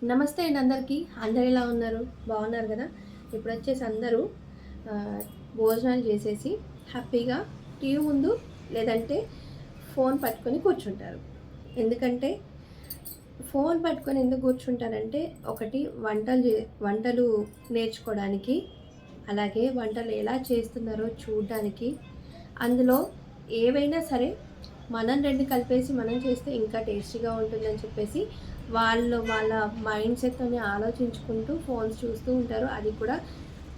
నమస్తే అండి అందరికీ. అందరు ఎలా ఉన్నారు? బాగున్నారు కదా? ఇప్పుడు వచ్చేసి అందరూ భోజనాలు చేసేసి హ్యాపీగా టీవీ ముందు లేదంటే ఫోన్ పట్టుకొని కూర్చుంటారు. ఎందుకంటే ఫోన్ పట్టుకొని ఎందుకు కూర్చుంటారంటే ఒకటి వంటలు నేర్చుకోవడానికి, అలాగే వంటలు ఎలా చేస్తున్నారో చూడడానికి, అందులో ఏవైనా సరే మనం 2 కలిపేసి మనం చేస్తే ఇంకా టేస్టీగా ఉంటుందని చెప్పేసి వాళ్ళ మైండ్ సెట్‌తోని ఆలోచించుకుంటూ ఫోన్స్ చూస్తూ ఉంటారు. అది కూడా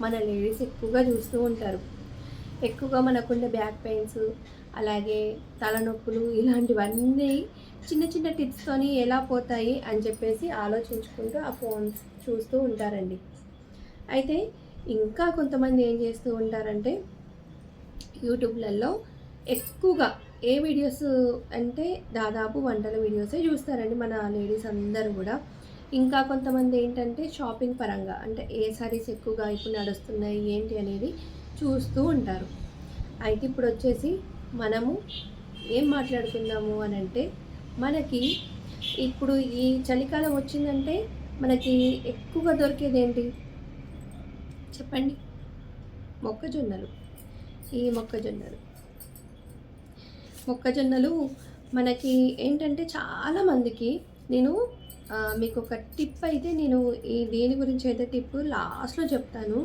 మన లేడీస్ ఎక్కువగా చూస్తూ ఉంటారు. ఎక్కువగా మనకుండే బ్యాక్ పెయిన్స్, అలాగే తలనొప్పులు ఇలాంటివన్నీ చిన్న చిన్న టిప్స్‌తోని ఎలా పోతాయి అని చెప్పేసి ఆలోచించుకుంటూ ఆ ఫోన్స్ చూస్తూ ఉంటారండి. అయితే ఇంకా కొంతమంది ఏం చేస్తూ ఉంటారంటే యూట్యూబ్‌లలో ఎక్కువగా ఏ వీడియోస్ అంటే దాదాపు వంటల వీడియోసే చూస్తారండి మన లేడీస్ అందరూ గూడా. ఇంకా కొంతమంది ఏంటంటే షాపింగ్ పరంగా అంటే ఏ సారీస్ ఎక్కువగా ఇప్పుడు నడుస్తున్నాయి ఏంటి అనేది చూస్తూ ఉంటారు. అయితే ఇప్పుడొచ్చేసి మనము ఏం మాట్లాడుకుందాము అనంటే, మనకి ఇప్పుడు ఈ చలికాలం వచ్చిందంటే మనకి ఎక్కువగా దొరికేదేంటి చెప్పండి? మొక్కజొన్నలు. ఈ మొక్కజొన్నలు మనకి ఏంటంటే చాలామందికి నేను మీకొక టిప్ అయితే నేను దేని గురించి అయితే టిప్ లాస్ట్‌లో చెప్తాను.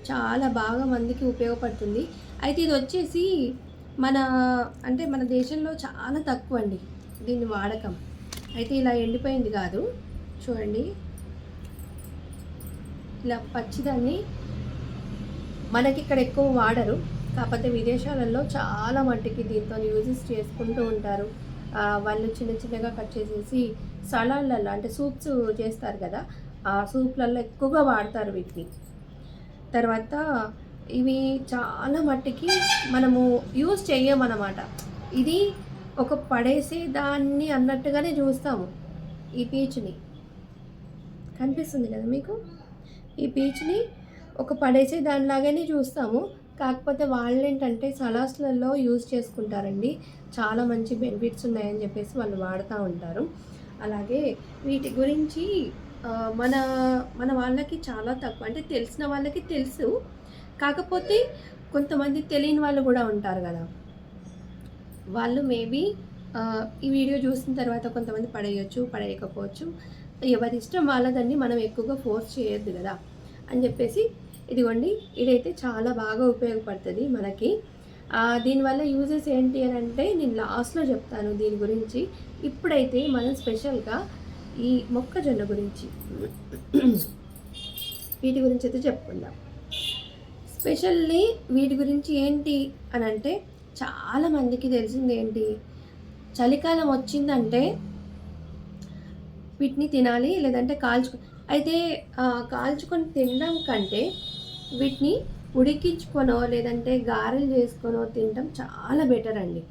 చాలా బాగా మందికి ఉపయోగపడుతుంది. అయితే ఇదొచ్చేసి మన మన దేశంలో చాలా తక్కువండి దీని వాడకం. అయితే ఇలా ఎండిపోయింది కాదు. చూడండి. ఇలా పచ్చిదాన్ని మనకిక్కడ ఎక్కువ వాడరు. కాకపోతే విదేశాలలో చాలా మట్టికి దీంతో యూజెస్ చేసుకుంటూ ఉంటారు. వాళ్ళు చిన్న చిన్నగా కట్ చేసేసి సలాడ్లలో అంటే సూప్స్ చేస్తారు కదా! ఆ సూప్‌లలో ఎక్కువగా వాడతారు వీటిని. తర్వాత ఇవి చాలా మట్టికి మనము యూజ్ చెయ్యమనమాట. ఇది ఒక పడేసే దాన్ని అన్నట్టుగానే చూస్తాము. ఈ పీచుని. కనిపిస్తుంది కదా మీకు? ఈ పీచుని ఒక పడేసే దానిలాగానే చూస్తాము. కాకపోతే వాళ్ళేంటంటే సలాడ్స్‌లలో యూజ్ చేసుకుంటారండి. చాలా మంచి బెనిఫిట్స్ ఉన్నాయని చెప్పేసి వాళ్ళు వాడుతూ ఉంటారు. అలాగే వీటి గురించి మన మన వాళ్ళకి చాలా తక్కువ అంటే తెలిసిన వాళ్ళకి తెలుసు. కాకపోతే కొంతమంది తెలియని వాళ్ళు కూడా ఉంటారు కదా! వాళ్ళు మేబీ ఈ వీడియో చూసిన తర్వాత కొంతమంది పడేయొచ్చు, పడేయకపోవచ్చు. ఎవరిష్టం వాళ్ళదని మనం ఎక్కువగా ఫోర్స్ చేయొద్దు కదా! అని చెప్పేసి ఇదిగోండి ఇదైతే చాలా బాగా ఉపయోగపడుతుంది మనకి. దీనివల్ల యూజెస్ ఏంటి అని అంటే నేను లాస్ట్‌లో చెప్తాను దీని గురించి. ఇప్పుడైతే మనం స్పెషల్‌గా ఈ మొక్కజొన్న గురించి వీటి గురించి అయితే చెప్పుకుందాం. స్పెషల్లీ వీటి గురించి ఏంటి అనంటే చాలామందికి తెలిసిందేంటి, చలికాలం వచ్చిందంటే వీటిని తినాలి లేదంటే అయితే కాల్చుకొని తినడం కంటే వీటిని ఉడికించుకొనో లేదంటే గారెలు చేసుకొనో తినడం చాలా బెటర్ అండి.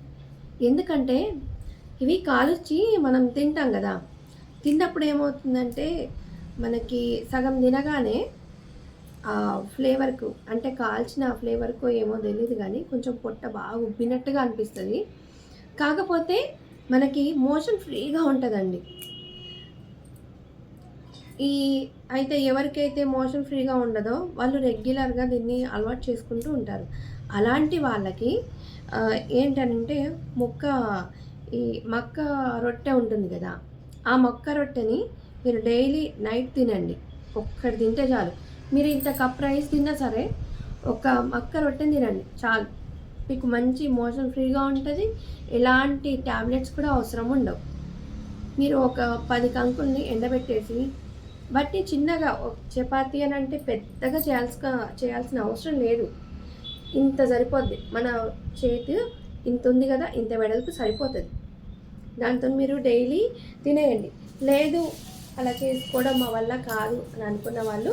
ఎందుకంటే ఇవి కాల్చి మనం తింటాం కదా! తిన్నప్పుడు ఏమవుతుందంటే మనకి సగం తినగానే ఫ్లేవర్‌కు అంటే కాల్చిన ఫ్లేవర్‌కో ఏమో తెలీదు గానీ కొంచెం పొట్ట బాగా ఉబ్బినట్టుగా అనిపిస్తది. కాకపోతే మనకి మోషన్ ఫ్రీగా ఉంటదండి. అయితే ఎవరికైతే మోషన్ ఫ్రీగా ఉండదో వాళ్ళు రెగ్యులర్‌గా దీన్ని అలవాటు చేసుకుంటూ ఉంటారు. అలాంటి వాళ్ళకి ఏంటనంటే ముక్క ఈ మక్క రొట్టె ఉంటుంది గదా! ఆ మొక్క రొట్టెని మీరు డైలీ నైట్ తినండి. ఒక్కటి తింటే చాలు. మీరు ఇంత కప్ రైస్ తిన్నా సరే ఒక మక్క రొట్టెని తినండి చాలు. మీకు మంచి మోషన్ ఫ్రీగా ఉంటది. ఎలాంటి టాబ్లెట్స్ కూడా అవసరం ఉండవు. మీరు ఒక 10 కంకుల్ని ఎండబెట్టేసి వాటిని చిన్నగా చపాతీ అనంటే పెద్దగా చేయాల్సిన అవసరం లేదు. ఇంత సరిపోద్ది. మన చేతి ఇంత ఉంది కదా! ఇంత వెడల్పు సరిపోతది. దాంతో మీరు డైలీ తినేయండి. లేదు అలా చేసుకోవడం మా వల్ల కాదు అని అనుకున్న వాళ్ళు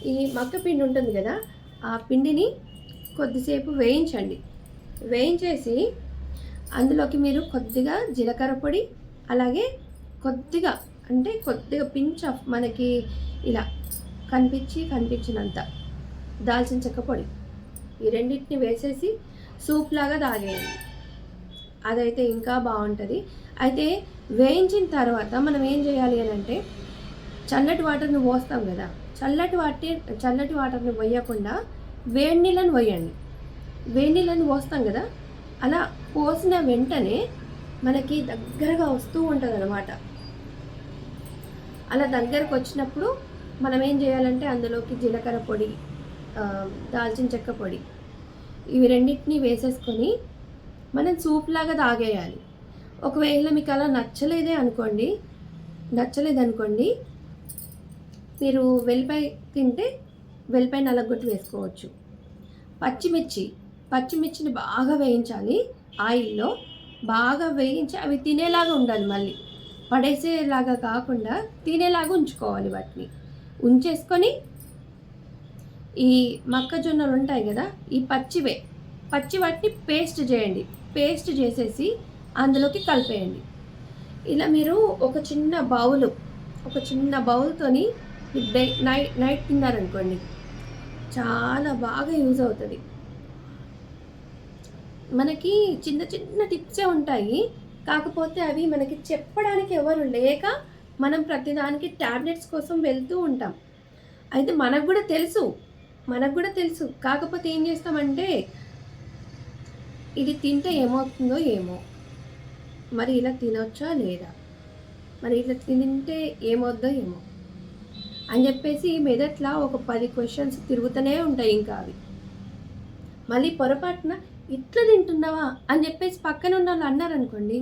ఈ మక్క పిండి ఉంటుంది కదా! ఆ పిండిని కొద్దిసేపు వేయించండి. వేయించేసి అందులోకి మీరు కొద్దిగా జీలకర్ర పొడి, అలాగే కొద్దిగా పించ్ ఆఫ్ మనకి ఇలా కనిపించినంత దాల్చిన చెక్క పొడి. ఈ రెండిటిని వేసేసి సూప్ లాగా తాగేయండి. అదైతే ఇంకా బాగుంటుంది. అయితే వేయించిన తర్వాత మనం ఏం చేయాలి అని అంటే, చల్లటి వాటర్ని పోస్తాం కదా, చల్లటి వాటర్ని పోయకుండా వేడి నీళ్ళని పోయండి. వేడి నీళ్ళని పోస్తాం కదా, అలా పోసిన వెంటనే మనకి దగ్గరగా వస్తూ ఉంటుంది అనమాట. అలా దగ్గరకు వచ్చినప్పుడు మనం ఏం చేయాలంటే అందులోకి జీలకర్ర పొడి, దాల్చిన చెక్క పొడి, ఇవి రెండింటినీ వేసేసుకొని మనం సూప్ లాగా తాగేయాలి. ఒకవేళ మీకు అలా నచ్చలేదనుకోండి, మీరు వెల్లిపాయ తింటే వెల్లిపాయ నలగొట్టి వేసుకోవచ్చు. పచ్చిమిర్చిని బాగా వేయించాలి, ఆయిల్లో బాగా వేయించి అవి తినేలాగా ఉండాలి. మళ్ళీ పడేసేలాగా కాకుండా తినేలాగా ఉంచుకోవాలి. వాటిని ఉంచేసుకొని ఈ మొక్కజొన్నలు ఉంటాయి కదా, ఈ పచ్చి వాటిని పేస్ట్ చేసేసి అందులోకి కలిపేయండి. ఇలా మీరు ఒక చిన్న బౌల్తోని నైట్ తిన్నారనుకోండి, చాలా బాగా యూజ్ అవుతుంది. మనకి చిన్న చిన్న టిప్సే ఉంటాయి, కాకపోతే అవి మనకి చెప్పడానికి ఎవరు లేక మనం ప్రతిదానికి ట్యాబ్లెట్స్ కోసం వెళ్తూ ఉంటాం. అయితే మనకు కూడా తెలుసు, కాకపోతే ఏం చేస్తామంటే, ఇది తింటే ఏమవుతుందో ఏమో, మరి ఇలా తినొచ్చా లేదా, మరి ఇట్లా తింటే ఏమవుద్దో ఏమో అని చెప్పేసి మెదట్లా ఒక 10 క్వశ్చన్స్ తిరుగుతూనే ఉంటాయి. ఇంకా అవి మళ్ళీ పొరపాటున ఇట్లా తింటున్నావా అని చెప్పేసి పక్కన ఉన్న వాళ్ళు అన్నారనుకోండి,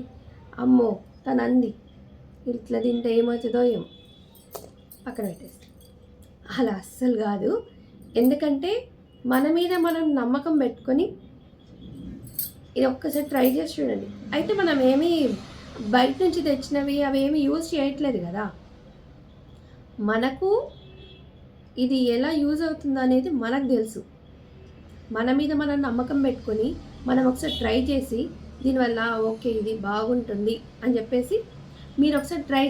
అమ్మో తను అంది, ఇట్లా తింటే ఏమవుతుందో ఏమో, పక్కన పెట్టేసి. అలా అస్సలు కాదు. ఎందుకంటే మన మీద మనం నమ్మకం పెట్టుకొని ఇది ఒక్కసారి ట్రై చేసి చూడండి. అయితే మనం ఏమీ బయట నుంచి తెచ్చినవి అవి ఏమి యూజ్ చేయట్లేదు కదా, మనకు ఇది ఎలా యూజ్ అవుతుందో అనేది మనకు తెలుసు. మన మీద మనం నమ్మకం పెట్టుకొని మనం ఒకసారి ట్రై చేసి దీనివల్ల ఓకే ఇది బాగుంటుంది అని చెప్పేసి మీరు ఒకసారి ట్రై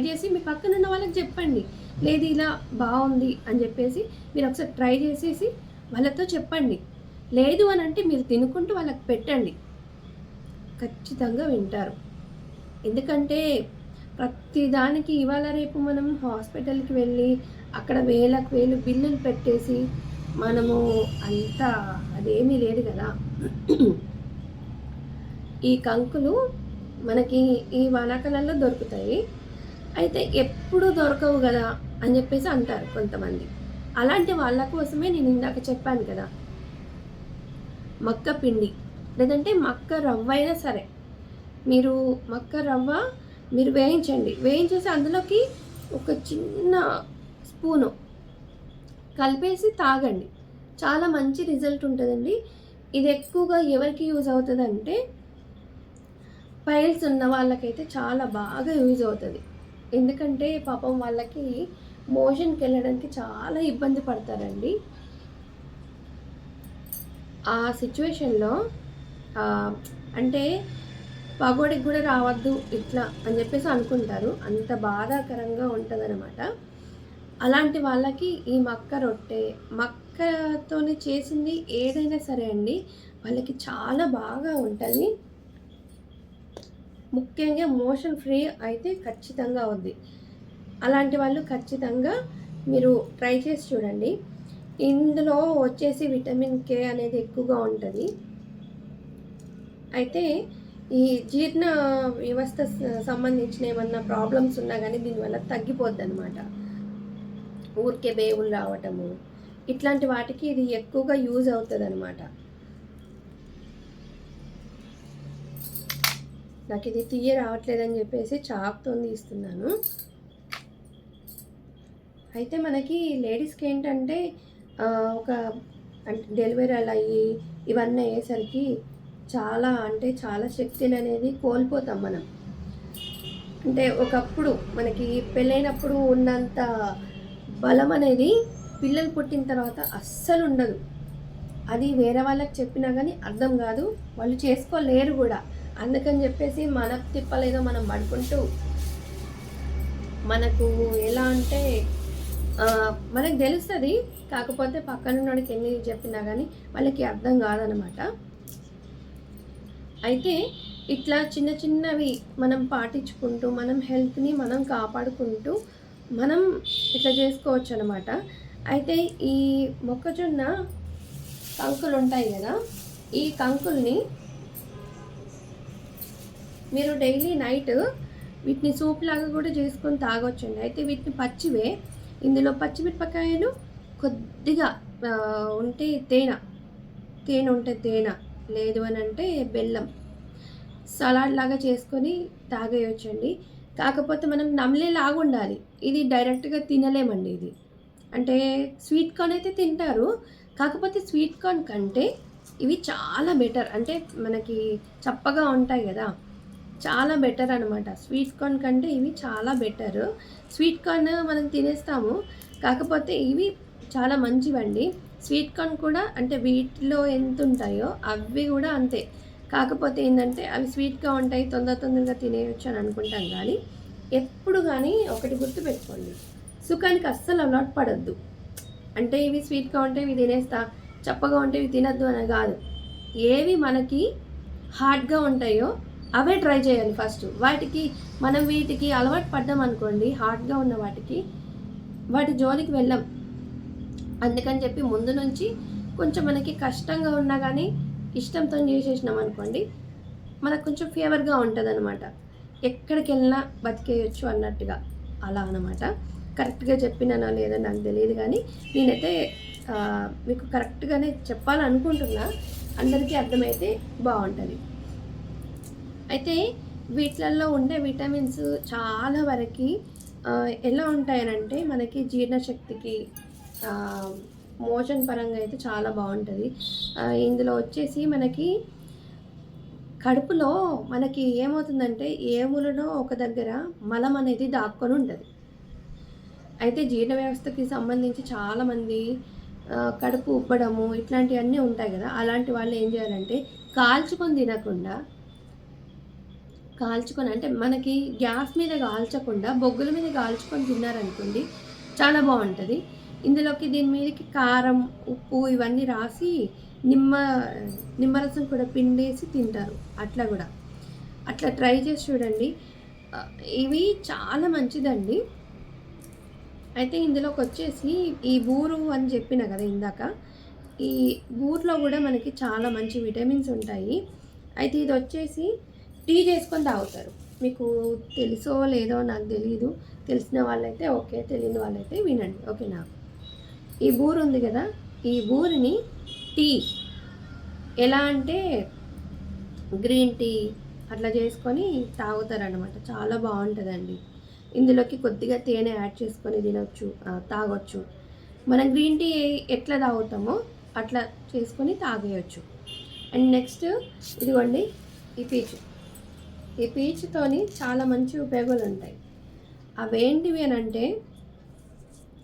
చేసి మీ పక్కన ఉన్న వాళ్ళకి చెప్పండి, లేదు ఇలా బాగుంది అని చెప్పేసి మీరు ఒకసారి ట్రై చేసేసి వాళ్ళతో చెప్పండి. లేదు అని అంటే మీరు తినుకుంటూ వాళ్ళకి పెట్టండి, ఖచ్చితంగా వింటారు. ఎందుకంటే ప్రతిదానికి ఇవాళ రేపు మనం హాస్పిటల్కి వెళ్ళి అక్కడ వేలకు వేలు బిల్లులు పెట్టేసి మనము అంతా అదేమీ లేదు కదా. ఈ కంకులు మనకి ఈ వానాకాలంలో దొరుకుతాయి, అయితే ఎప్పుడు దొరకవు కదా అని చెప్పేసి అంటారు కొంతమంది. అలాంటి వాళ్ళ కోసమే నేను ఇందాక చెప్పాను కదా, మక్క పిండి లేదంటే మక్క రవ్వ అయినా సరే, మీరు మక్క రవ్వ మీరు వేయించేసి అందులోకి ఒక చిన్న స్పూను కలిపేసి తాగండి, చాలా మంచి రిజల్ట్ ఉంటుందండి. ఇది ఎక్కువగా ఎవరికి యూజ్ అవుతుందంటే పైల్స్ ఉన్న వాళ్ళకైతే చాలా బాగా యూజ్ అవుతుంది. ఎందుకంటే పాపం వాళ్ళకి మోషన్కి వెళ్ళడానికి చాలా ఇబ్బంది పడతారండి. ఆ సిచ్యువేషన్లో అంటే పగోడికి కూడా రావద్దు ఇట్లా అని చెప్పేసి అనుకుంటారు, అంత బాధాకరంగా ఉంటుందన్నమాట. అలాంటి వాళ్ళకి ఈ మక్క రొట్టె, మక్కతోనే చేసింది ఏదైనా సరే అండి, వాళ్ళకి చాలా బాగా ఉంటుంది. ముఖ్యంగా మోషన్ ఫ్రీ అయితే ఖచ్చితంగా అవుద్ది. అలాంటి వాళ్ళు ఖచ్చితంగా మీరు ట్రై చేసి చూడండి. ఇందులో వచ్చేసి విటమిన్ కే అనేది ఎక్కువగా ఉంటుంది. అయితే ఈ జీర్ణ వ్యవస్థ సంబంధించిన ఏమన్నా ప్రాబ్లమ్స్ ఉన్నా కానీ దీనివల్ల తగ్గిపోద్ది అనమాట. ఊరికే బేవులు రావటము ఇట్లాంటి వాటికి ఇది ఎక్కువగా యూజ్ అవుతుంది అనమాట. నాకు ఇది తీయ రావట్లేదని చెప్పేసి చాక్తో తీస్తున్నాను. అయితే మనకి లేడీస్కి ఏంటంటే ఒక అంటే డెలివరీ అలా అయ్యి ఇవన్నీ అయ్యేసరికి చాలా శక్తిని అనేది కోల్పోతాం మనం. అంటే ఒకప్పుడు మనకి పెళ్ళైనప్పుడు ఉన్నంత బలం అనేది పిల్లలు పుట్టిన తర్వాత అస్సలు ఉండదు. అది వేరే వాళ్ళకి చెప్పినా కానీ అర్థం కాదు, వాళ్ళు చేసుకోలేరు కూడా. అందుకని చెప్పేసి మన తిప్పలేదో మనం పడుకుంటూ, మనకు ఎలా అంటే మనకు తెలుస్తుంది, కాకపోతే పక్కనున్నోడికి ఎన్ని చెప్పినా కానీ వాళ్ళకి అర్థం కాదనమాట. అయితే ఇట్లా చిన్న చిన్నవి మనం పాటించుకుంటూ, మనం హెల్త్‌ని మనం కాపాడుకుంటూ, మనం ఇట్లా చేసుకోవచ్చనమాట. అయితే ఈ మొక్కజొన్న కంకులుంటాయి గదా! ఈ కంకుల్ని మీరు డైలీ నైట్ వీటిని సూప్ లాగా కూడా చేసుకొని తాగొచ్చండి. అయితే వీటిని పచ్చివే, ఇందులో పచ్చిమిరపకాయలు, కొద్దిగా ఉంటే తేనె ఉంటే తేనె, లేదు అనంటే బెల్లం సలాడ్ లాగా చేసుకొని తాగేయొచ్చండి. కాకపోతే మనం నమిలేలాగుండాలి. ఇది డైరెక్ట్‌గా తినలేమండి ఇది. అంటే స్వీట్ కార్న్ అయితే తింటారు. కాకపోతే స్వీట్ కార్న్ కంటే ఇవి చాలా బెటర్. అంటే మనకి చప్పగా ఉంటాయి గదా! చాలా బెటర్ అనమాట. స్వీట్ కార్న్ కంటే ఇవి చాలా బెటరు. స్వీట్ కార్న్ మనం తినేస్తాము. కాకపోతే ఇవి చాలా మంచివండి. స్వీట్ కార్న్ కూడా అంటే వీటిలో ఎంతుంటాయో అవి గూడా అంతే. కాకపోతే ఏందంటే అవి స్వీట్‌గా ఉంటాయి. తొందరగా తినేయొచ్చు అని అనుకుంటాం గానీ, ఎప్పుడు గానీ ఒకటి గుర్తుపెట్టుకోండి. సుఖానికి అస్సలు అలవాటు పడొద్దు. అంటే ఇవి స్వీట్‌గా ఉంటే ఇవి తినేస్తా, చప్పగా ఉంటే ఇవి తినొద్దు అని గాదు. ఏవి మనకి హార్డ్‌గా ఉంటాయో అవే ట్రై చేయాలి ఫస్ట్. మనం వీటికి అలవాటు పడ్డామనుకోండి, హార్డ్‌గా ఉన్న వాటి జోలికి వెళ్ళం. అందుకని చెప్పి ముందు నుంచి కొంచెం మనకి కష్టంగా ఉన్నా గానీ, ఇష్టంతోని చేసేసినామనుకోండి, మనకు కొంచెం ఫేవర్‌గా ఉంటదనమాట. ఎక్కడికెళ్ళినా బతికేయొచ్చు అన్నట్టుగా. అలా అనమాట. కరెక్ట్‌గా చెప్పినానో లేదో నాకు తెలీదు గానీ, నేనైతే మీకు కరెక్ట్‌గానే చెప్పాలనుకుంటున్నా. అందరికీ అర్థమైతే బావుంటది. అయితే వీటిలల్లో ఉండే విటమిన్స్ చాలా వరకి ఎలా ఉంటాయనంటే మనకి జీర్ణశక్తికి, మోషన్ పరంగా అయితే చాలా బావుంటది. ఇందులో వచ్చేసి మనకి కడుపులో మనకి ఏమవుతుందంటే ఏ మూలనో ఒక దగ్గర మలం అనేది దాక్కొని ఉంటది. అయితే జీర్ణ వ్యవస్థకి సంబంధించి చాలామంది కడుపు ఉబ్బడము ఇట్లాంటివన్నీ ఉంటాయి గదా! అలాంటి వాళ్ళు ఏం చేయాలంటే కాల్చుకొని తినకుండా, అంటే మనకి గ్యాస్ మీద కాల్చకుండా బొగ్గుల మీద కాల్చుకొని తిన్నారనుకోండి చాలా బావుంటది. ఇందులోకి దీని మీదకి కారం, ఉప్పు ఇవన్నీ రాసి నిమ్మ నిమ్మరసం కూడా పిండేసి తింటారు. అట్లా గూడా. అట్లా ట్రై చేసి చూడండి. ఇవి చాలా మంచిదండి. అయితే ఇందులోకొచ్చేసి ఈ బూరు అని చెప్పిన కదా ఇందాక. ఈ బూరులో గూడా మనకి చాలా మంచి విటమిన్స్ ఉంటాయి. అయితే ఇదొచ్చేసి టీ చేసుకొని తాగుతారు. మీకు తెలుసో లేదో నాకు తెలీదు. తెలిసిన వాళ్ళైతే ఓకే. తెలియని వాళ్ళైతే వినండి. ఓకేనా? ఈ బూరు ఉంది గదా! ఈ బూరిని టీ ఎలా అంటే గ్రీన్ టీ అట్లా చేసుకొని తాగుతారనమాట. చాలా బావుంటదండి. ఇందులోకి కొద్దిగా తేనె యాడ్ చేసుకొని తాగొచ్చు. మనం గ్రీన్ టీ ఎట్లా తాగుతామో అట్లా చేసుకొని తాగేయొచ్చు. అండ్ నెక్స్ట్ ఇదిగోండి ఈ పీచు. ఈ పీచుతోని చాలా మంచి ఉపయోగాలుంటాయి. అవేంటివి అనంటే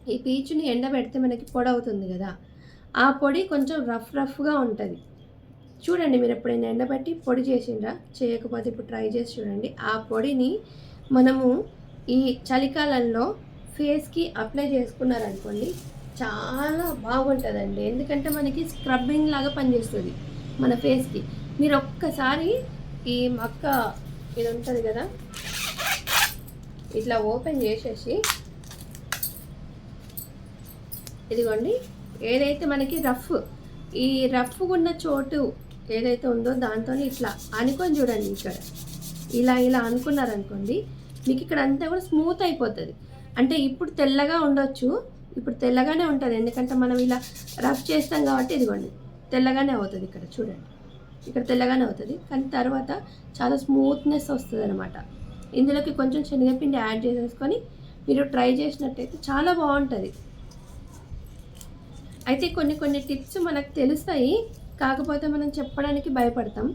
ఈ పీచుని ఎండబెడితే మనకి పొడవుతుంది గదా! ఆ పొడి కొంచెం రఫ్‌గా ఉంటది. చూడండి మీరు ఎప్పుడైనా ఎండబెట్టి పొడి చేసిండ్రా? చేయకపోతే ఇప్పుడు ట్రై చేసి చూడండి. ఆ పొడిని మనము ఈ చలికాలంలో ఫేస్‌కి అప్లై చేసుకున్నారనుకోండి చాలా బాగుంటదండి. ఎందుకంటే మనకి స్క్రబ్బింగ్ లాగా పనిచేస్తది మన ఫేస్‌కి. మీరు ఒక్కసారి ఈ మక్క ఇది ఉంటది గదా! ఇట్లా ఓపెన్ చేసేసి ఇదిగోండి ఏదైతే మనకి ఈ రఫ్‌గున్న చోటు ఏదైతే ఉందో దాంతోని ఇట్లా అనుకొని చూడండి ఇక్కడ. ఇలా అనుకున్నారనుకోండి మీకు ఇక్కడ అంతా కూడా స్మూత్ అయిపోతది. అంటే ఇప్పుడు తెల్లగా ఉండొచ్చు. ఇప్పుడు తెల్లగానే ఉంటది. ఎందుకంటే మనం ఇలా రఫ్ చేస్తాం కాబట్టి ఇదిగోండి తెల్లగానే అవుతది ఇక్కడ చూడండి. ఇక్కడ తెల్లగానే అవుతది. కానీ తర్వాత చాలా స్మూత్‌నెస్ వస్తదనమాట. ఇందులోకి కొంచెం శనగపిండి యాడ్ చేసేసుకొని మీరు ట్రై చేసినట్టయితే చాలా బావుంటది. అయితే కొన్ని టిప్స్ మనకు తెలుస్తాయి. కాకపోతే మనం చెప్పడానికి భయపడతాం.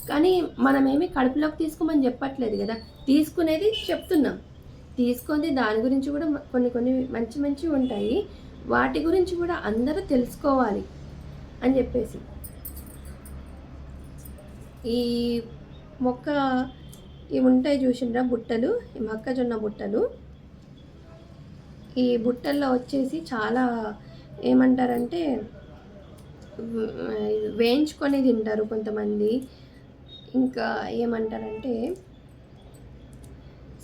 కానీ మనమేమి కడుపులోకి తీసుకోమని చెప్పట్లేదు గదా! తీసుకునేది చెప్తున్నాం. తీసుకుంది దాని గురించి కూడా కొన్ని మంచివి ఉంటాయి. వాటి గురించి కూడా అందరూ తెలుసుకోవాలి అని చెప్పేసి. ఈ మొక్క ఇవి ఉంటాయి చూసిండ్రా బుట్టలు, ఈ మొక్కజొన్న బుట్టలు. ఈ బుట్టల్లో వచ్చేసి చాలా ఏమంటారంటే వేయించుకొని తింటారు కొంతమంది. ఇంకా ఏమంటారంటే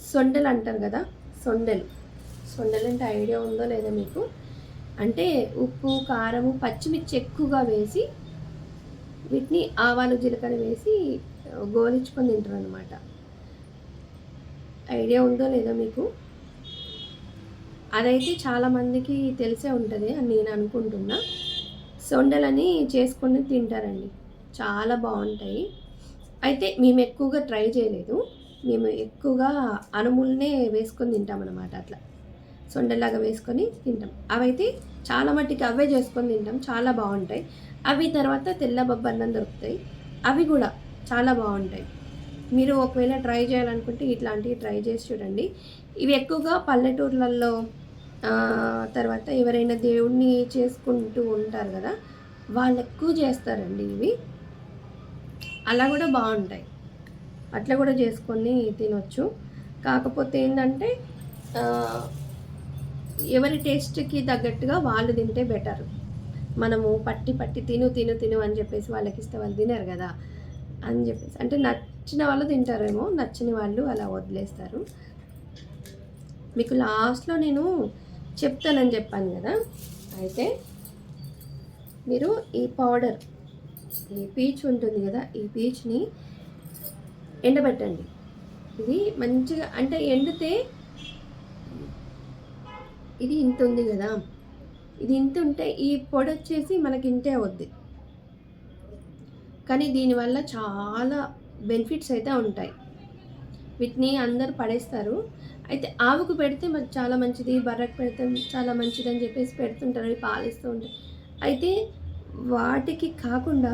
సొండలు అంటారు కదా, సొండలు. సొండలు అంటే ఐడియా ఉందో లేదో మీకు? అంటే ఉప్పు, కారము, పచ్చిమిర్చి ఎక్కువగా వేసి వీటిని ఆవాలు, జీలకర్ర వేసి గోలించుకొని తింటారు అనమాట. ఐడియా ఉందో లేదో మీకు? అదైతే చాలామందికి తెలిసే ఉంటుంది అని నేను అనుకుంటున్నా. సొండలని చేసుకొని తింటారండి, చాలా బాగుంటాయి. అయితే మేము ఎక్కువగా ట్రై చేయలేదు. మేము ఎక్కువగా అనుములనే వేసుకొని తింటామన్నమాట. అట్లా సొండలాగా వేసుకొని తింటాం. అవైతే చాలా మట్టికి అవే చేసుకొని తింటాం, చాలా బాగుంటాయి. అవి తర్వాత తెల్ల బొబ్బన్నం దొరుకుతాయి, అవి కూడా చాలా బాగుంటాయి. మీరు ఒకవేళ ట్రై చేయాలనుకుంటే ఇట్లాంటివి ట్రై చేసి చూడండి. ఇవి ఎక్కువగా పల్లెటూర్లలో తర్వాత ఎవరైనా దేవుణ్ణి చేసుకుంటూ ఉంటారు కదా, వాళ్ళు ఎక్కువ చేస్తారండి ఇవి. అలా కూడా బాగుంటాయి, అట్లా కూడా చేసుకొని తినొచ్చు. కాకపోతే ఏంటంటే ఎవరి టేస్ట్కి తగ్గట్టుగా వాళ్ళు తింటే బెటర్. మనము పట్టి పట్టి తిను తిను తిను అని చెప్పేసి వాళ్ళకి ఇస్తే వాళ్ళు తినరు కదా అని చెప్పేసి, అంటే నచ్చిన వాళ్ళు తింటారేమో, నచ్చని వాళ్ళు అలా వదిలేస్తారు. మీకు లాస్ట్లో నేను చెప్తానని చెప్పాను కదా, అయితే మీరు ఈ పౌడర్, ఈ పీచ్ ఉంటుంది కదా, ఈ పీచ్ని ఎండబెట్టండి. ఇది మంచిగా అంటే ఎండితే ఇది ఇంత ఉంది కదా, ఇది ఇంత ఉంటే ఈ పొడి వచ్చేసి మనకి ఇంతే అవుద్ది. కానీ దీనివల్ల చాలా బెనిఫిట్స్ అయితే ఉంటాయి. వీటిని అందరు పడేస్తారు. అయితే ఆవుకు పెడితే మనకు చాలా మంచిది, బర్రెకు పెడితే చాలా మంచిది అని చెప్పేసి పెడుతుంటారు, అవి పాలిస్తూ ఉంటాయి. అయితే వాటికి కాకుండా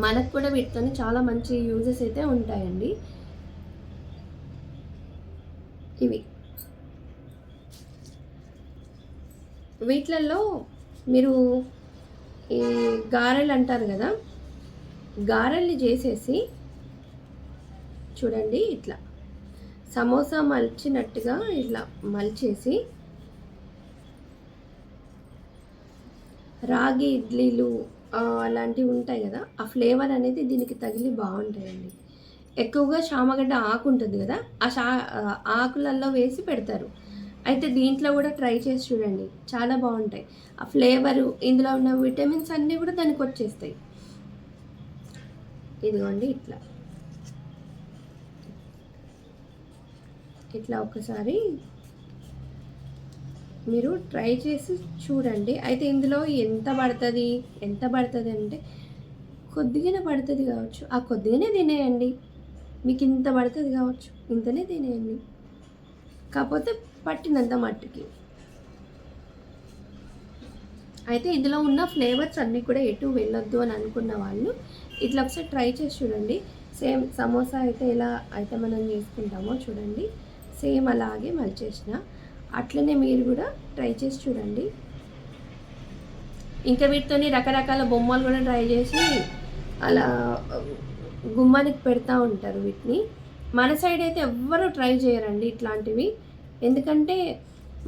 మనకు కూడా వీటితో చాలా మంచి యూజెస్ అయితే ఉంటాయండి. ఇవి వీటిలలో మీరు ఈ గారెలు అంటారు కదా, గారెల్ని చేసేసి చూడండి, ఇట్లా సమోసా మలిచినట్టుగా ఇట్లా మలిచేసి రాగి ఇడ్లీలు అలాంటివి ఉంటాయి కదా, ఆ ఫ్లేవర్ అనేది దీనికి తగిలి బాగుంటాయండి. ఎక్కువగా చామగడ్డ ఆకు ఉంటుంది కదా, ఆ ఆకులలో వేసి పెడతారు. అయితే దీంట్లో కూడా ట్రై చేసి చూడండి, చాలా బాగుంటాయి. ఆ ఫ్లేవరు, ఇందులో ఉన్న విటమిన్స్ అన్నీ కూడా దానికి వచ్చేస్తాయి. ఇదిగోండి, ఇట్లా ఇట్లా ఒకసారి మీరు ట్రై చేసి చూడండి. అయితే ఇందులో ఎంత పడుతుంది అంటే కొద్దిగానే పడుతుంది కావచ్చు, ఆ కొద్దిగానే తినేయండి. మీకు ఇంత పడుతుంది కావచ్చు, ఇంతనే తినేయండి. కాకపోతే పట్టినంత మట్టుకి. అయితే ఇందులో ఉన్న ఫ్లేవర్స్ అన్నీ కూడా ఎటు వెళ్ళొద్దు అని అనుకున్న వాళ్ళు ఇట్లా ఒకసారి ట్రై చేసి చూడండి. సేమ్ సమోసా అయితే ఎలా అయితే మనం చేసుకుంటామో చూడండి, సేమ్ అలాగే మలిచేసిన అట్లనే మీరు కూడా ట్రై చేసి చూడండి. ఇంకా వీటితో రకరకాల బొమ్మలు కూడా ట్రై చేసి అలా గుమ్మానికి పెడతా ఉంటారు వీటిని. మన సైడ్ అయితే ఎవ్వరూ ట్రై చేయరండి ఇట్లాంటివి. ఎందుకంటే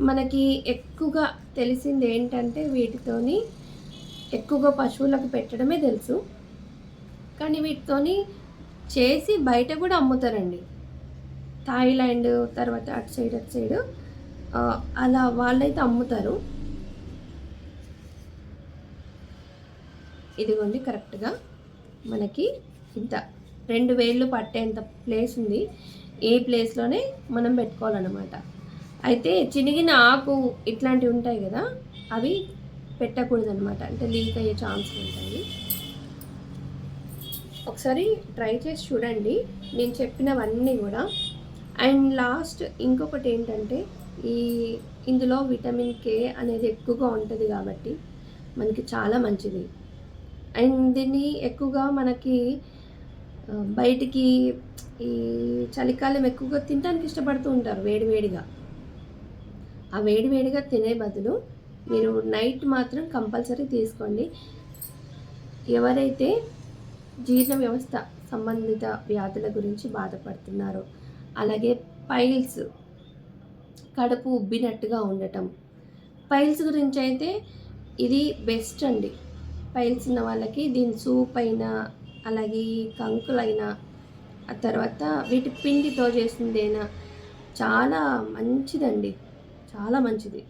మనకి ఎక్కువగా తెలిసింది ఏంటంటే వీటితోని ఎక్కువగా పశువులకు పెట్టడమే తెలుసు. కానీ వీటితోని చేసి బయట కూడా అమ్ముతారండి. థాయిలాండ్ తర్వాత అటు సైడ్ అలా వాళ్ళైతే అమ్ముతారు. ఇదిగోండి, కరెక్ట్గా మనకి ఇంత 2 వేళ్ళు పట్టేంత ప్లేస్ ఉంది. ఈ ప్లేస్లోనే మనం పెట్టుకోవాలన్నమాట. అయితే చినిగిన ఆకు ఇట్లాంటివి ఉంటాయి కదా, అవి పెట్టకూడదు అనమాట, అంటే లీక్ అయ్యే ఛాన్స్ ఉంటాయి. ఒకసారి ట్రై చేసి చూడండి నేను చెప్పినవన్నీ కూడా. అండ్ లాస్ట్ ఇంకొకటి ఏంటంటే ఇందులో విటమిన్ కే అనేది ఎక్కువగా ఉంటుంది కాబట్టి మనకి చాలా మంచిది. అండ్ దీన్ని ఎక్కువగా మనకి బయటికి ఈ చలికాలం ఎక్కువగా తినడానికి ఇష్టపడుతూ ఉంటారు వేడివేడిగా. ఆ వేడివేడిగా తినే బదులు మీరు నైట్ మాత్రం కంపల్సరీ తీసుకోండి. ఎవరైతే జీర్ణ వ్యవస్థ సంబంధిత వ్యాధుల గురించి బాధపడుతున్నారో, అలాగే పైల్స్, కడుపు ఉబ్బినట్టుగా ఉండటం, పైల్స్ గురించి అయితే ఇది బెస్ట్ అండి. పైల్స్ ఉన్న వాళ్ళకి దీని సూప్ అయినా అలాగే ఈ కంకులైనా, ఆ తర్వాత వీటి పిండితో చేసిందైనా చాలా మంచిదండి. చాలా మంచిది.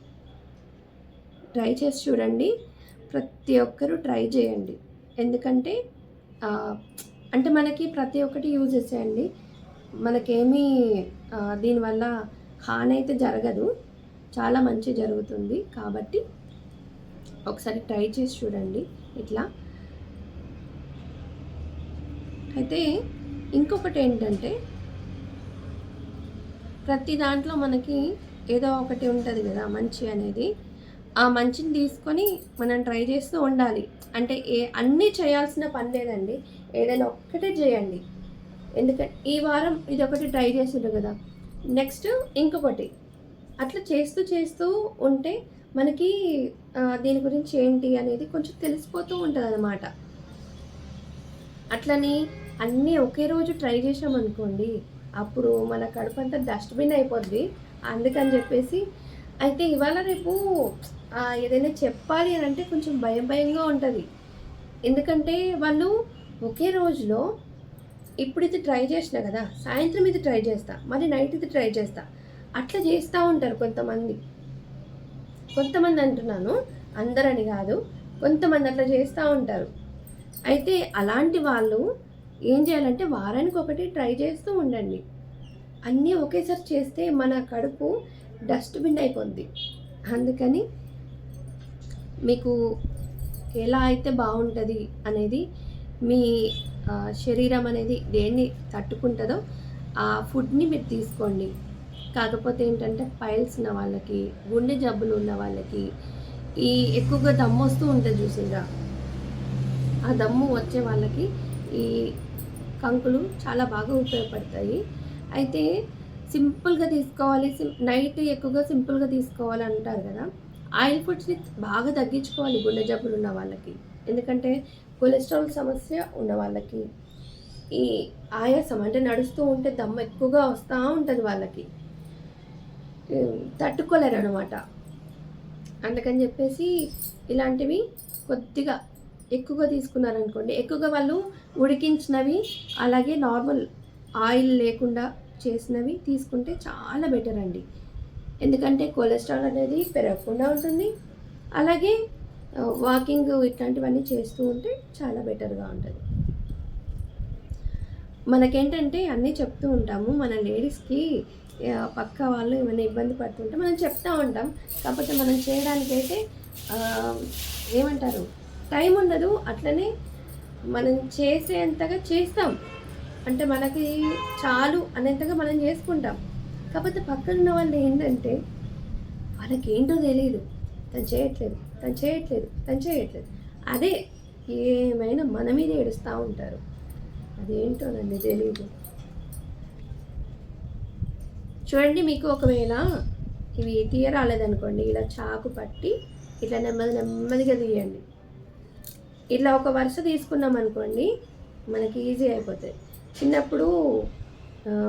ట్రై చేసి చూడండి. ప్రతి ఒక్కరూ ట్రై చేయండి. ఎందుకంటే అంటే మనకి ప్రతి ఒక్కటి యూజెసే అండి. మనకేమీ దీనివల్ల హాని అయితే జరగదు. చాలా మంచి జరుగుతుంది. కాబట్టి ఒకసారి ట్రై చేసి చూడండి ఇట్లా. అయితే ఇంకొకటి ఏంటంటే, ప్రతి దాంట్లో మనకి ఏదో ఒకటి ఉంటుంది కదా మంచి అనేది. ఆ మంచిని తీసుకొని మనం ట్రై చేస్తూ ఉండాలి. అంటే అన్నీ చేయాల్సిన పని లేదండి. ఏదైనా ఒక్కటే చేయండి. ఎందుకంటే ఈ వారం ఇదొకటి ట్రై చేసిండ్రు కదా, నెక్స్ట్ ఇంకొకటి అట్లా చేస్తూ చేస్తూ ఉంటే మనకి దీని గురించి ఏంటి అనేది కొంచెం తెలిసిపోతూ ఉంటుందన్నమాట. అట్లని అన్నీ ఒకే రోజు ట్రై చేసామనుకోండి, అప్పుడు మన కడుపంతా డస్ట్‌బిన్ అయిపోద్ది. అందుకని చెప్పేసి అయితే ఇవాళ రేపు ఏదైనా చెప్పాలి అని అంటే కొంచెం భయంగా ఉంటుంది. ఎందుకంటే వాళ్ళు ఒకే రోజులో ఇప్పుడు ఇది ట్రై చేసినా కదా, సాయంత్రం ఇది ట్రై చేస్తా, మళ్ళీ నైట్ ఇది ట్రై చేస్తా, అట్లా చేస్తూ ఉంటారు కొంతమంది. కొంతమంది అంటున్నాను, అందరని కాదు, కొంతమంది అట్లా చేస్తూ ఉంటారు. అయితే అలాంటి వాళ్ళు ఏం చేయాలంటే వారానికి ఒకటి ట్రై చేస్తూ ఉండండి. అన్నీ ఒకేసారి చేస్తే మన కడుపు డస్ట్‌బిన్ అయిపోద్ది. అందుకని మీకు ఎలా అయితే బాగుంటుంది అనేది, మీ శరీరం అనేది దేన్ని తట్టుకుంటుందో ఆ ఫుడ్ని మీరు తీసుకోండి. కాకపోతే ఏంటంటే పైల్స్ ఉన్న వాళ్ళకి, గుండె జబ్బులు ఉన్న వాళ్ళకి, ఈ ఎక్కువగా దమ్ము వస్తూ ఉంటుంది చూసిండ్రా, ఆ దమ్ము వచ్చే వాళ్ళకి ఈ కంకులు చాలా బాగా ఉపయోగపడతాయి. అయితే సింపుల్గా తీసుకోవాలి, నైట్ ఎక్కువగా సింపుల్గా తీసుకోవాలి అంటారు కదా. ఆయిల్ ఫుడ్స్ని బాగా తగ్గించుకోవాలి గుండె జబ్బులు ఉన్న వాళ్ళకి. ఎందుకంటే కొలెస్ట్రాల్ సమస్య ఉన్న వాళ్ళకి, ఈ ఆయాసం అంటే నడుస్తూ ఉంటే దమ్ము ఎక్కువగా వస్తూ ఉంటుంది వాళ్ళకి, తట్టుకోలేరు అనమాట. అందుకని చెప్పేసి ఇలాంటివి కొద్దిగా ఎక్కువగా తీసుకున్నారనుకోండి, ఎక్కువగా వాళ్ళు ఉడికించినవి అలాగే నార్మల్ ఆయిల్ లేకుండా చేసినవి తీసుకుంటే చాలా బెటర్ అండి. ఎందుకంటే కొలెస్ట్రాల్ అనేది పెరగకుండా ఉంటుంది. అలాగే వాకింగ్ ఇట్లాంటివన్నీ చేస్తూ ఉంటే చాలా బెటర్గా ఉంటుంది. మనకేంటంటే అన్నీ చెప్తూ ఉంటాము, మన లేడీస్కి పక్క వాళ్ళు ఏమైనా ఇబ్బంది పడుతుంటే మనం చెప్తూ ఉంటాం. కాకపోతే మనం చేయడానికైతే ఏమంటారు, టైం ఉండదు. అట్లనే మనం చేసేంతగా చేస్తాం, అంటే మనకి చాలు అనేంతగా మనం చేసుకుంటాం. కాకపోతే పక్కన ఉన్న వాళ్ళు ఏంటంటే వాళ్ళకి ఏంటో తెలియదు, తను చేయట్లేదు. అదే ఏమైనా మన మీద ఏడుస్తూ ఉంటారు. అదేంటోనండి తెలీదు. చూడండి, మీకు ఒకవేళ ఇవి తీయరాలేదనుకోండి, ఇలా చాకు పట్టి ఇట్లా నెమ్మదిగా తీయండి. ఇట్లా ఒక వరుస తీసుకున్నాం అనుకోండి, మనకి ఈజీ అయిపోతాయి. చిన్నప్పుడు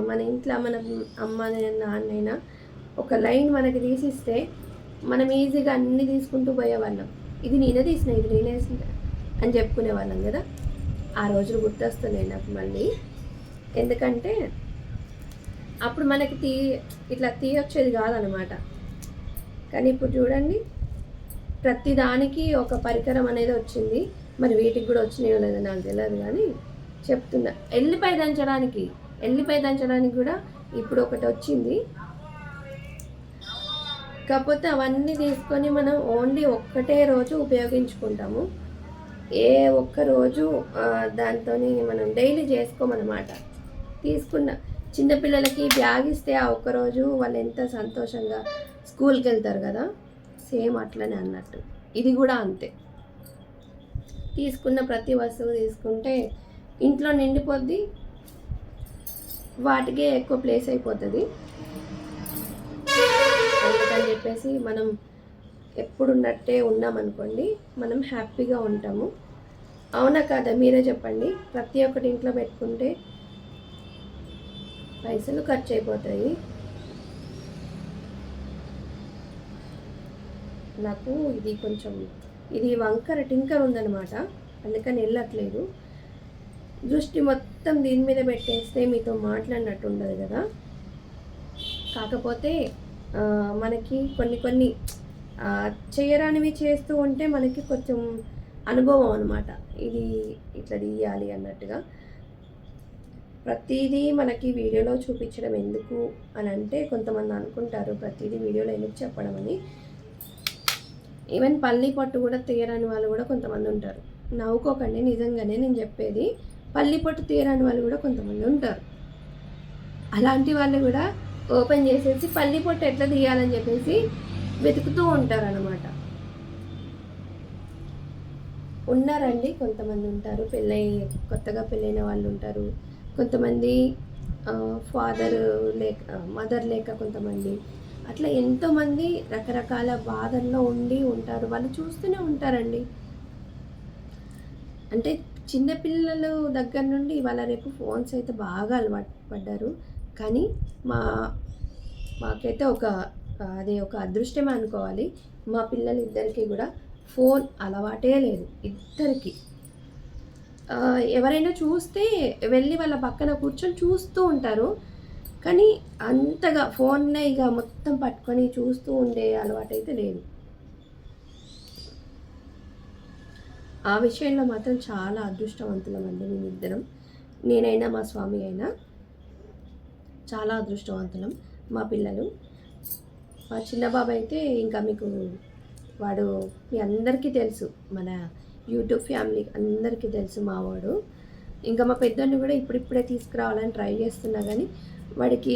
మన ఇంట్లో మన అమ్మ నాన్నైనా ఒక లైన్ మనకి తీసిస్తే మనం ఈజీగా అన్నీ తీసుకుంటూ పోయేవాళ్ళం. ఇది నేనే తీసిన అని చెప్పుకునేవాళ్ళం కదా. ఆ రోజులు గుర్తొస్తున్నాయి నాకు మళ్ళీ. ఎందుకంటే అప్పుడు మనకి ఇట్లా తీయొచ్చేది కాదనమాట. కానీ ఇప్పుడు చూడండి, ప్రతిదానికి ఒక పరికరం అనేది వచ్చింది. మరి వీటికి కూడా వచ్చినాయో లేదో నాకు తెలియదు, కానీ చెప్తున్నా. ఎల్లిపాయ దంచడానికి కూడా ఇప్పుడు ఒకటి వచ్చింది. కాకపోతే అవన్నీ తీసుకొని మనం ఓన్లీ ఒక్కటే రోజు ఉపయోగించుకుంటాము. ఏ ఒక్క రోజు దాంతో మనం డైలీ చేసుకోమన్నమాట. తీసుకున్న చిన్నపిల్లలకి బ్యాగ్ ఇస్తే ఆ ఒక్కరోజు వాళ్ళు ఎంత సంతోషంగా స్కూల్కి వెళ్తారు కదా, సేమ్ అట్లనే అన్నట్టు ఇది కూడా అంతే. తీసుకున్న ప్రతి వస్తువు తీసుకుంటే ఇంట్లో నిండిపోద్ది, వాటికే ఎక్కువ ప్లేస్ అయిపోతుంది. అందుకని చెప్పేసి మనం ఎప్పుడున్నట్టే ఉన్నామనుకోండి, మనం హ్యాపీగా ఉంటాము. అవునా కాదా, మీరే చెప్పండి. ప్రతి ఒక్కటి ఇంట్లో పెట్టుకుంటే పైసలు ఖర్చు అయిపోతాయి. నాకు ఇది వంకర టింకర్ ఉందన్నమాట, అందుకని వెళ్ళట్లేదు. దృష్టి మొత్తం దీని మీద పెట్టేస్తే మీతో మాట్లాడినట్టు ఉండదు కదా. కాకపోతే మనకి కొన్ని కొన్ని చేయరానివి చేస్తూ ఉంటే మనకి కొంచెం అనుభవం అనమాట. ఇది ఇట్లా తీయాలి అన్నట్టుగా. ప్రతిదీ మనకి వీడియోలో చూపించడం ఎందుకు అని అంటే కొంతమంది అనుకుంటారు ప్రతిదీ వీడియోలో ఎందుకు చెప్పడం అని. ఈవెన్ పల్లి పట్టు కూడా తీయరాని వాళ్ళు కూడా కొంతమంది ఉంటారు. నవ్వుకోకండి, నిజంగానే నేను చెప్పేది. పల్లి పట్టు తీయరాని వాళ్ళు కూడా కొంతమంది ఉంటారు. అలాంటి వాళ్ళు కూడా ఓపెన్ చేసేసి పల్లి పట్టు ఎట్లా తీయాలని చెప్పేసి వెతుకుతూ ఉంటారనమాట. ఉన్నారండి, కొంతమంది ఉంటారు, కొత్తగా పెళ్ళైన వాళ్ళు ఉంటారు, కొంతమంది ఫాదర్ లేక మదర్ లేక కొంతమంది అట్లా ఎంతోమంది రకరకాల బాధల్లో ఉంటారు. వాళ్ళు చూస్తూనే ఉంటారండి. అంటే చిన్నపిల్లలు దగ్గర నుండి ఇవాళ రేపు ఫోన్స్ అయితే బాగా అలవాటు పడ్డారు. కానీ మాకైతే అది ఒక అదృష్టమే అనుకోవాలి. మా పిల్లలు ఇద్దరికి కూడా ఫోన్ అలవాటే లేదు, ఇద్దరికి. ఎవరైనా చూస్తే వెళ్ళి వాళ్ళ పక్కన కూర్చొని చూస్తూ ఉంటారు. కానీ అంతగా ఫోన్నే ఇక మొత్తం పట్టుకొని చూస్తూ ఉండే అలవాటు అయితే లేదు. ఆ విషయంలో మాత్రం చాలా అదృష్టవంతులమండి మేమిద్దరం. నేనైనా మా స్వామి అయినా చాలా అదృష్టవంతులం. మా పిల్లలు, మా చిన్న బాబు అయితే ఇంకా మీకు వాడు మీ అందరికీ తెలుసు, మన యూట్యూబ్ ఫ్యామిలీ అందరికీ తెలుసు మావాడు. ఇంకా మా పెద్దోడిని కూడా ఇప్పుడిప్పుడే తీసుకురావాలని ట్రై చేస్తున్నా. కానీ వాడికి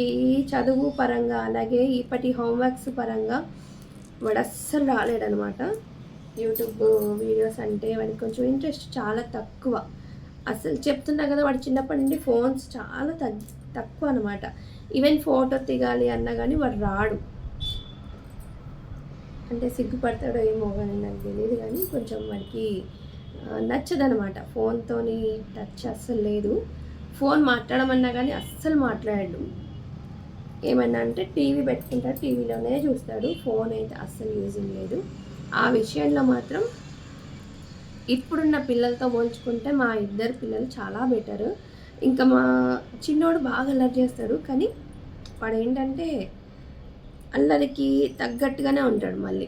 చదువు పరంగా అలాగే ఇప్పటి హోంవర్క్స్ పరంగా వాడు అస్సలు రాలేడనమాట. యూట్యూబ్ వీడియోస్ అంటే వాడికి కొంచెం ఇంట్రెస్ట్ చాలా తక్కువ. అసలు చెప్తున్నా కదా, వాడు చిన్నప్పటి నుండి ఫోన్స్ చాలా తక్కువ అనమాట. ఈవెన్ ఫోటో దిగాలి అన్నా కానీ వాడు రాడు. అంటే సిగ్గుపడతాడో ఏమో కానీ నాకు తెలియదు. కానీ కొంచెం వాడికి నచ్చదనమాట, ఫోన్తో టచ్ అస్సలు లేదు. ఫోన్ మాట్లాడమన్నా కానీ అస్సలు మాట్లాడాడు. ఏమన్నా అంటే టీవీ పెట్టుకుంటాడు, టీవీలోనే చూస్తాడు, ఫోన్ అయితే అస్సలు యూజింగ్ లేదు. ఆ విషయంలో మాత్రం ఇప్పుడున్న పిల్లలతో పోల్చుకుంటే మా ఇద్దరు పిల్లలు చాలా బెటరు. ఇంకా మా చిన్నోడు బాగా అల్లరి చేస్తాడు. కానీ వాడు ఏంటంటే అల్లరికి తగ్గట్టుగానే ఉంటాడు. మళ్ళీ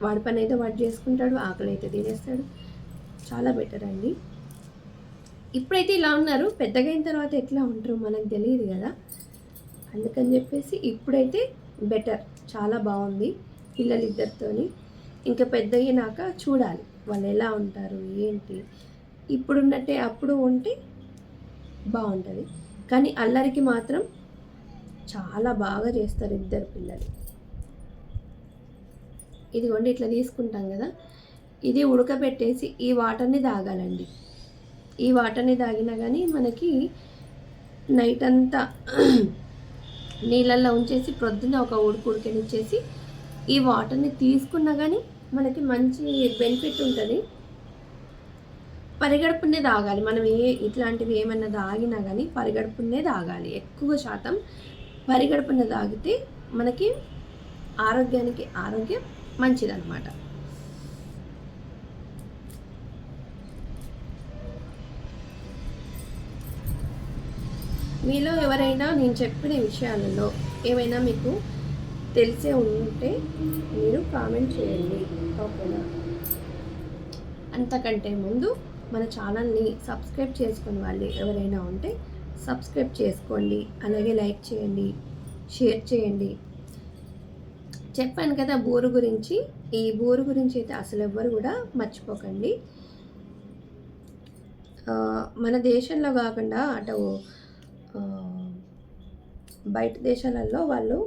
వాడి పని అయితే వాడు చేసుకుంటాడు, ఆకలి అయితే తినేస్తాడు. చాలా బెటర్ అండి. ఇప్పుడైతే ఇలా ఉన్నారు, పెద్దగా అయిన తర్వాత ఎట్లా ఉంటారో మనకు తెలియదు కదా. అందుకని చెప్పేసి ఇప్పుడైతే బెటర్, చాలా బాగుంది పిల్లలిద్దరితోని. ఇంకా పెద్ద అయినాక చూడాలి వాళ్ళు ఎలా ఉంటారు ఏంటి. ఇప్పుడున్నట్టే అప్పుడు ఉంటే బాగుంటుంది. కానీ అల్లరికి మాత్రం చాలా బాగా చేస్తారు ఇద్దరు పిల్లలు. ఇదిగోండి ఇట్లా తీసుకుంటాం కదా, ఇది ఉడకబెట్టేసి ఈ వాటర్ని తాగాలండి. ఈ వాటర్ని తాగినా కానీ మనకి నైట్ అంతా నీళ్ళల్లో ఉంచేసి ప్రొద్దున ఒక ఉడకనిచ్చేసి ఈ వాటర్ని తీసుకున్నా కానీ మనకి మంచి బెనిఫిట్ ఉంటుంది. పరిగడుపునే తాగాలి మనం. ఇట్లాంటివి ఏమన్నా తాగినా కానీ పరిగడుపునే తాగాలి. ఎక్కువ శాతం పరిగడుపున తాగితే మనకి ఆరోగ్యం మంచిదన్నమాట. మీలో ఎవరైనా నేను చెప్పిన విషయాలలో ఏమైనా మీకు తెలిసే ఉంటే మీరు కామెంట్ చేయండి, ఓకేనా. అంతకంటే ముందు మన ఛానల్ని సబ్స్క్రైబ్ చేసుకునే వాళ్ళు ఎవరైనా ఉంటే సబ్స్క్రైబ్ చేసుకోండి, అలాగే లైక్ చేయండి, షేర్ చేయండి. చెప్పాను కదా బోరు గురించి. ఈ బోరు గురించి అయితే అసలు ఎవ్వరు కూడా మర్చిపోకండి. మన దేశంలో కాకుండా అటు బయట దేశాలలో వాళ్ళు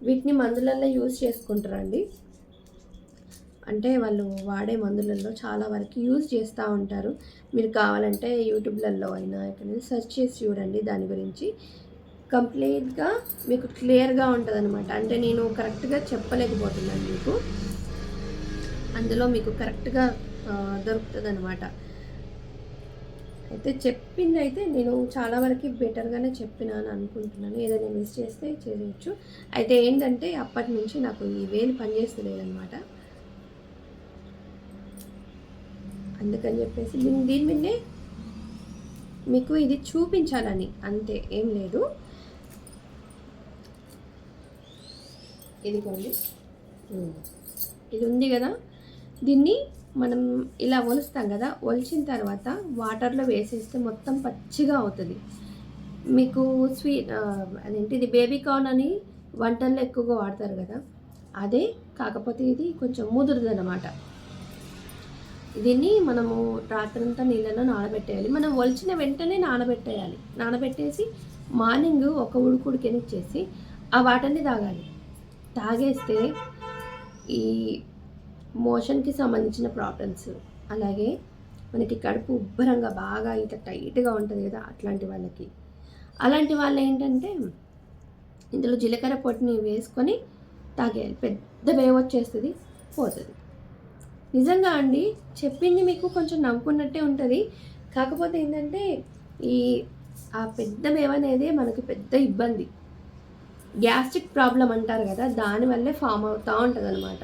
వీటిని మందులలో యూజ్ చేసుకుంటారండి. అంటే వాళ్ళు వాడే మందులలో చాలా వరకు యూజ్ చేస్తూ ఉంటారు. మీరు కావాలంటే యూట్యూబ్లలో అయినా ఎక్కడైనా సెర్చ్ చేసి చూడండి, దాని గురించి కంప్లీట్గా మీకు క్లియర్గా ఉంటుంది అనమాట. అంటే నేను కరెక్ట్గా చెప్పలేకపోతున్నాను మీకు, అందులో మీకు కరెక్ట్గా దొరుకుతుంది అనమాట. అయితే చెప్పింది అయితే నేను చాలా వరకు బెటర్గానే చెప్పినాను అనుకుంటున్నాను. ఏదైనా మిస్ చేస్తే చేయవచ్చు. అయితే ఏంటంటే అప్పటి నుంచి నాకు ఈ వేలు పనిచేస్తలేదనమాట. అందుకని చెప్పేసి దీని మీదే మీకు ఇది చూపించాలని అంతే, ఏం లేదు. ఇదిగోండి, ఇది ఉంది కదా, దీన్ని మనం ఇలా ఒలుస్తాం కదా, ఒలిచిన తర్వాత వాటర్లో వేసేస్తే మొత్తం పచ్చిగా అవుతుంది. మీకు అదేంటిది బేబీ కార్న్ అని వంటల్లో ఎక్కువగా వాడతారు కదా, అదే. కాకపోతే ఇది కొంచెం ముదురుది అన్నమాట. దీన్ని మనము రాత్రంతా నీళ్ళలో నానబెట్టేయాలి. మనం ఒలిచిన వెంటనే నానబెట్టేయాలి. నానబెట్టేసి మార్నింగ్ ఒక ఉడికెనిచ్చేసి ఆ వాటర్ని తాగాలి. తాగేస్తే ఈ మోషన్కి సంబంధించిన ప్రాబ్లమ్స్, అలాగే మనకి కడుపు ఉబ్బరంగా బాగా ఇట్లా టైట్గా ఉంటుంది కదా, అలాంటి వాళ్ళు ఏంటంటే ఇందులో జీలకర్ర పొడిని వేసుకొని తాగేయాలి. పెద్ద వేవ్ వచ్చేస్తుంది, పోతుంది. నిజంగా అండి, చెప్పింది మీకు కొంచెం నవ్వుకున్నట్టే ఉంటుంది. కాకపోతే ఏంటంటే ఆ పెద్ద వేవ్ అనేది మనకి పెద్ద ఇబ్బంది. గ్యాస్ట్రిక్ ప్రాబ్లం అంటారు కదా, దానివల్లే ఫామ్ అవుతూ ఉంటుంది అనమాట.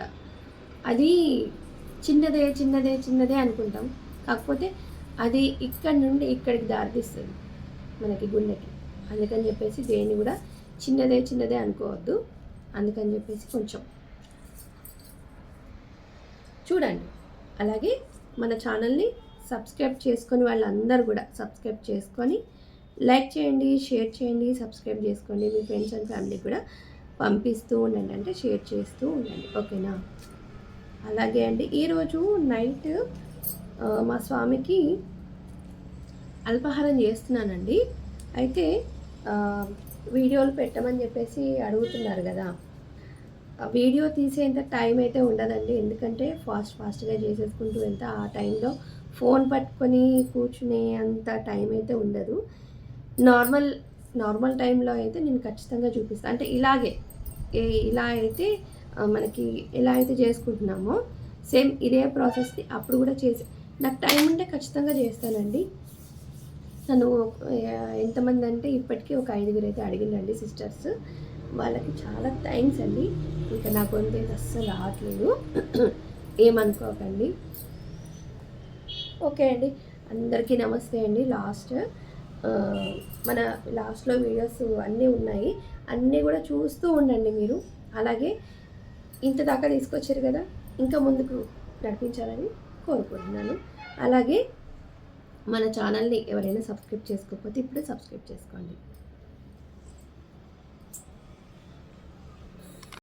అది చిన్నదే చిన్నదే చిన్నదే అనుకుంటాం, కాకపోతే అది ఇక్కడి నుండి ఇక్కడికి దారితీస్తుంది మనకి గుండెకి. అందుకని చెప్పేసి దేన్ని కూడా చిన్నదే చిన్నదే అనుకోవద్దు. అందుకని చెప్పేసి కొంచెం చూడండి. అలాగే మన ఛానల్ని సబ్స్క్రైబ్ చేసుకొని వాళ్ళందరూ కూడా సబ్స్క్రైబ్ చేసుకొని లైక్ చేయండి, షేర్ చేయండి, సబ్స్క్రైబ్ చేసుకోండి. మీ ఫ్రెండ్స్ అండ్ ఫ్యామిలీకి కూడా పంపిస్తూ ఉండండి, అంటే షేర్ చేస్తూ ఉండండి, ఓకేనా? అలాగే అండి, ఈరోజు నైట్ మా స్వామికి అల్పాహారం చేస్తున్నానండి. అయితే వీడియోలు పెట్టమని చెప్పేసి అడుగుతున్నారు కదా, వీడియో తీసేంత టైం అయితే ఉండదండి. ఎందుకంటే ఫాస్ట్గా చేసేసుకుంటూ వెళ్తే ఆ టైంలో ఫోన్ పట్టుకొని కూర్చునే అంత టైం అయితే ఉండదు. నార్మల్ టైంలో అయితే నేను ఖచ్చితంగా చూపిస్తాను. అంటే ఇలా అయితే మనకి ఎలా అయితే చేసుకుంటున్నామో సేమ్ ఇదే ప్రాసెస్ని అప్పుడు కూడా నాకు టైం ఉంటే ఖచ్చితంగా చేస్తానండి. నన్ను ఎంతమంది అంటే ఇప్పటికీ ఒక 5గురు అయితే అడిగిందండి సిస్టర్స్. వాళ్ళకి చాలా థ్యాంక్స్ అండి. ఇంకా నా గొంతు అయితే అస్సలు రావట్లేదు, ఏమనుకోకండి. ఓకే అండి, అందరికీ నమస్తే అండి. మన లాస్ట్లో వీడియోస్ అన్నీ ఉన్నాయి, అన్నీ కూడా చూస్తూ ఉండండి మీరు. అలాగే ఇంత దాకా తీసుకొచ్చారు కదా, ఇంకా ముందుకు నడిపించాలని కోరుకుంటున్నాను. అలాగే మన ఛానల్ని ఎవరైనా సబ్స్క్రైబ్ చేసుకోకపోతే ఇప్పుడే సబ్స్క్రైబ్ చేసుకోండి.